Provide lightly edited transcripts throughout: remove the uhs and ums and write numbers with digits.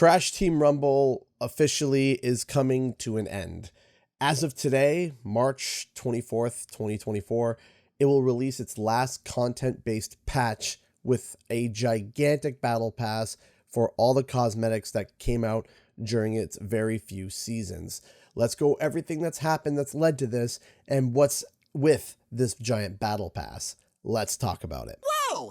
Crash Team Rumble officially is coming to an end. As of today, March 24th, 2024, it will release its last content-based patch with a gigantic battle pass for all the cosmetics that came out during its very few seasons. Let's go everything that's happened that's led to this and what's with this giant battle pass. Let's talk about it. Whoa!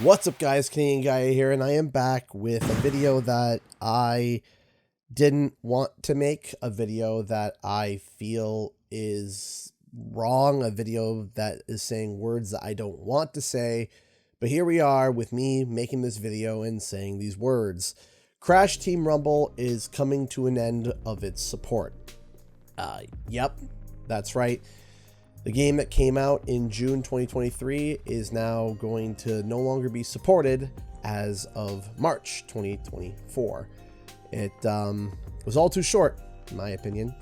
What's up, guys? Canadian Guy here, and I am back with a video that I didn't want to make, a video that I feel is wrong, a video that is saying words that I don't want to say, but here we are with me making this video and saying these words. Crash Team Rumble is coming to an end of its support. Yep, that's right. The game that came out in June 2023 is now going to no longer be supported as of March 2024. It was all too short, in my opinion,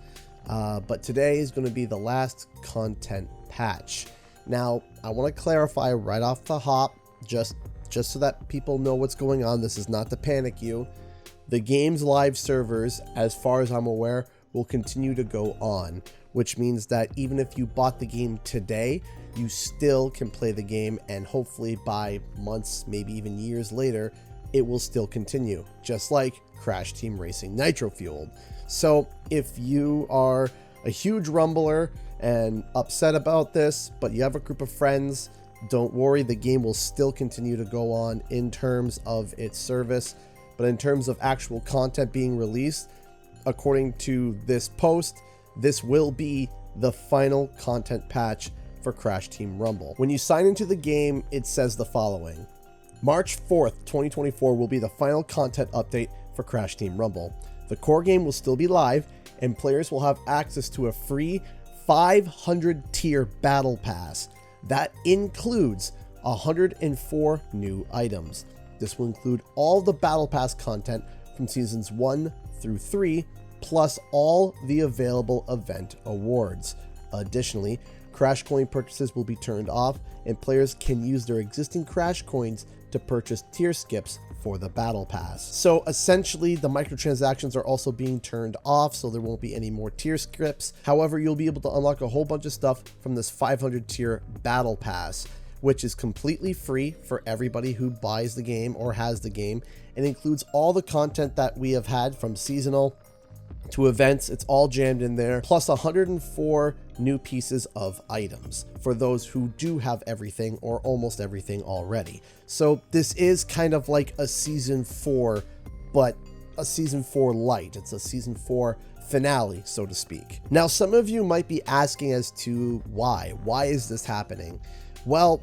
but today is going to be the last content patch. Now, I want to clarify right off the hop, just so that people know what's going on. This is not to panic you. The game's live servers, as far as I'm aware, will continue to go on, which means that even if you bought the game today, you still can play the game, and hopefully by months, maybe even years later, it will still continue, just like Crash Team Racing Nitro Fueled. So if you are a huge Rumbler and upset about this, but you have a group of friends, don't worry, the game will still continue to go on in terms of its service. But in terms of actual content being released, according to this post, this will be the final content patch for Crash Team Rumble. When you sign into the game, it says the following. March 4th, 2024 will be the final content update for Crash Team Rumble. The core game will still be live, and players will have access to a free 500 tier battle pass. That includes 104 new items. This will include all the battle pass content from seasons 1 through 3, plus all the available event awards. Additionally, Crash Coin purchases will be turned off, and players can use their existing Crash Coins to purchase tier skips for the Battle Pass. So essentially, the microtransactions are also being turned off, so there won't be any more tier skips. However, you'll be able to unlock a whole bunch of stuff from this 500 tier Battle Pass, which is completely free for everybody who buys the game or has the game, and includes all the content that we have had from seasonal to events. It's all jammed in there, plus 104 new pieces of items for those who do have everything or almost everything already. So this is kind of like a season 4, but a season 4 light. It's a season 4 finale, so to speak. Now, some of you might be asking as to why is this happening? Well,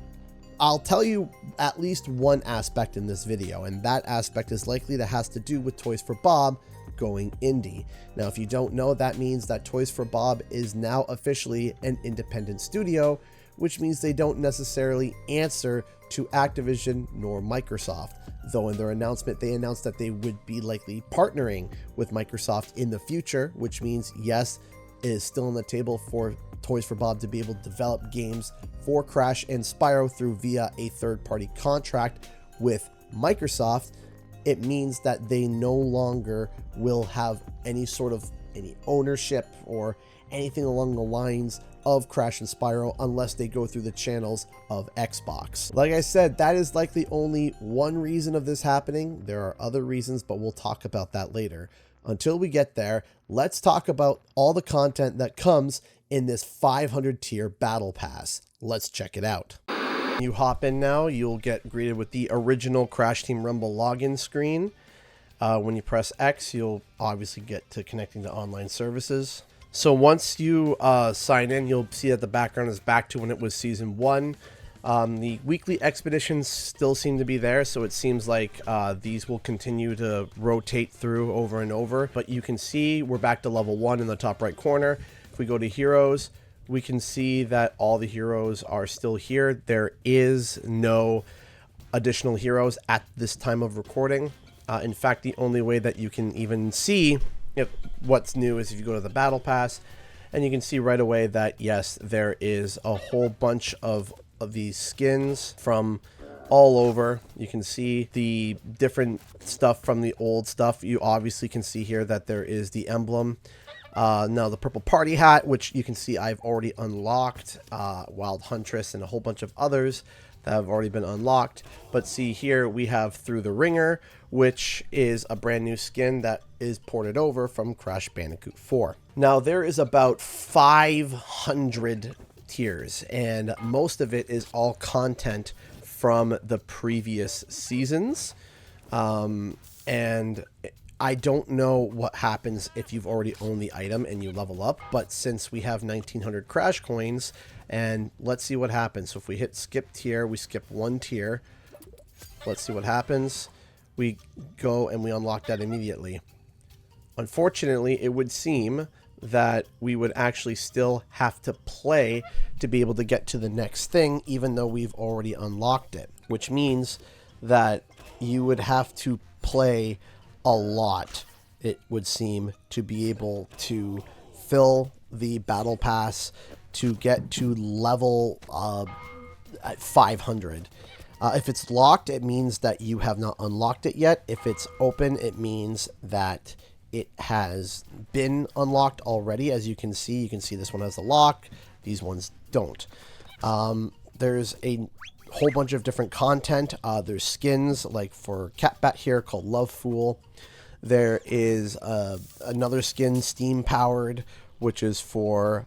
I'll tell you at least one aspect in this video, and that aspect is likely that has to do with Toys for Bob going indie. Now, if you don't know, that means that Toys for Bob is now officially an independent studio, which means they don't necessarily answer to Activision nor Microsoft, though in their announcement they announced that they would be likely partnering with Microsoft in the future, which means yes, it is still on the table for Toys for Bob to be able to develop games for Crash and Spyro through via a third-party contract with Microsoft. It means that they no longer will have any ownership or anything along the lines of Crash and Spyro unless they go through the channels of Xbox. Like I said, that is likely only one reason of this happening. There are other reasons, but we'll talk about that later. Until we get there, let's talk about all the content that comes in this 500 tier battle pass. Let's check it out. You hop in now, you'll get greeted with the original Crash Team Rumble login screen. When you press X, you'll obviously get to connecting to online services. So once you sign in, you'll see that the background is back to when it was season 1. The weekly expeditions still seem to be there, so it seems like these will continue to rotate through over and over. But you can see we're back to level 1 in the top right corner. If we go to heroes, we can see that all the heroes are still here. There is no additional heroes at this time of recording. In fact, the only way that you can even see what's new is if you go to the Battle Pass And you can see right away that, yes, there is a whole bunch of these skins from all over. You can see the different stuff from the old stuff. You obviously can see here that there is the emblem. Now the purple party hat, which you can see I've already unlocked, Wild Huntress and a whole bunch of others that have already been unlocked. But see here we have Through the Ringer, which is a brand new skin that is ported over from Crash Bandicoot 4. Now there is about 500 tiers, and most of it is all content from the previous seasons. And I don't know what happens if you've already owned the item and you level up, but since we have 1900 Crash coins, and let's see what happens. So if we hit skip tier, we skip one tier. Let's see what happens. We go and we unlock that immediately. Unfortunately, it would seem that we would actually still have to play to be able to get to the next thing, even though we've already unlocked it, which means that you would have to play a lot, it would seem, to be able to fill the battle pass to get to level 500. If it's locked, it means that you have not unlocked it yet. If it's open, it means that it has been unlocked already. As you can see this one has a lock, these ones don't. There's a whole bunch of different content. There's skins like for Catbat here called Love Fool. There is another skin, Steam Powered, which is for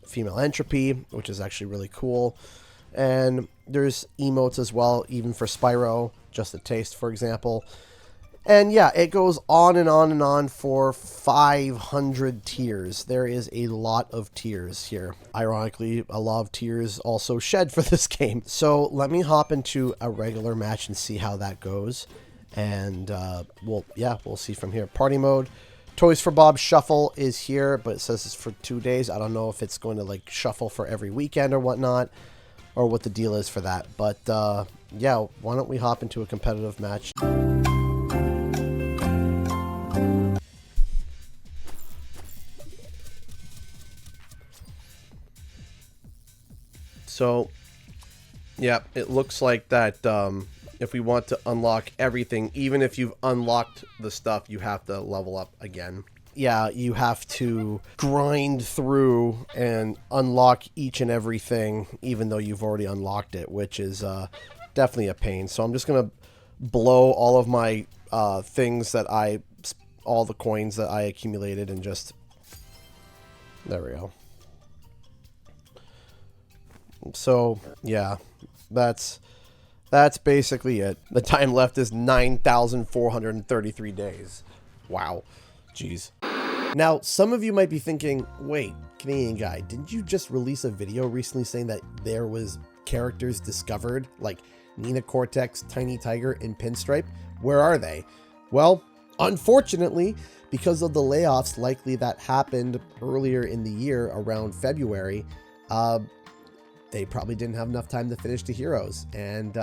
Female Entropy, which is actually really cool. And there's emotes as well, even for Spyro, Just a Taste, for example. And yeah, it goes on and on and on for 500 tiers. There is a lot of tiers here. Ironically, a lot of tiers also shed for this game. So let me hop into a regular match and see how that goes. And we'll see from here. Party mode. Toys for Bob Shuffle is here, but it says it's for 2 days. I don't know if it's going to like shuffle for every weekend or whatnot, or what the deal is for that. But yeah, why don't we hop into a competitive match? So, yeah, it looks like that if we want to unlock everything, even if you've unlocked the stuff, you have to level up again. Yeah, you have to grind through and unlock each and everything, even though you've already unlocked it, which is definitely a pain. So I'm just going to blow all of my things that all the coins that I accumulated, and just, there we go. So yeah, that's basically it. The time left is 9,433 days. Wow. Jeez. Now, some of you might be thinking, wait, Canadian Guy, didn't you just release a video recently saying that there was characters discovered like Nina Cortex, Tiny Tiger, and Pinstripe? Where are they? Well, unfortunately, because of the layoffs likely that happened earlier in the year around February, they probably didn't have enough time to finish the heroes. And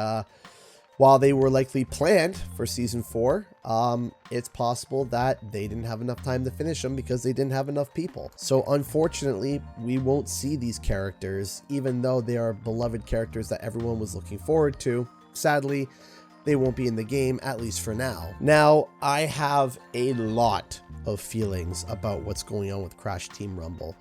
while they were likely planned for Season 4, it's possible that they didn't have enough time to finish them because they didn't have enough people. So unfortunately, we won't see these characters, even though they are beloved characters that everyone was looking forward to. Sadly, they won't be in the game, at least for now. Now, I have a lot of feelings about what's going on with Crash Team Rumble.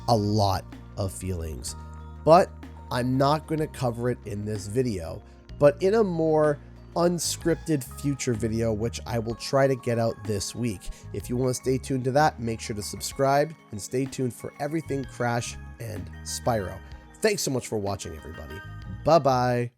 A lot of feelings. But I'm not going to cover it in this video, but in a more unscripted future video, which I will try to get out this week. If you want to stay tuned to that, make sure to subscribe and stay tuned for everything Crash and Spyro. Thanks so much for watching, everybody. Bye-bye.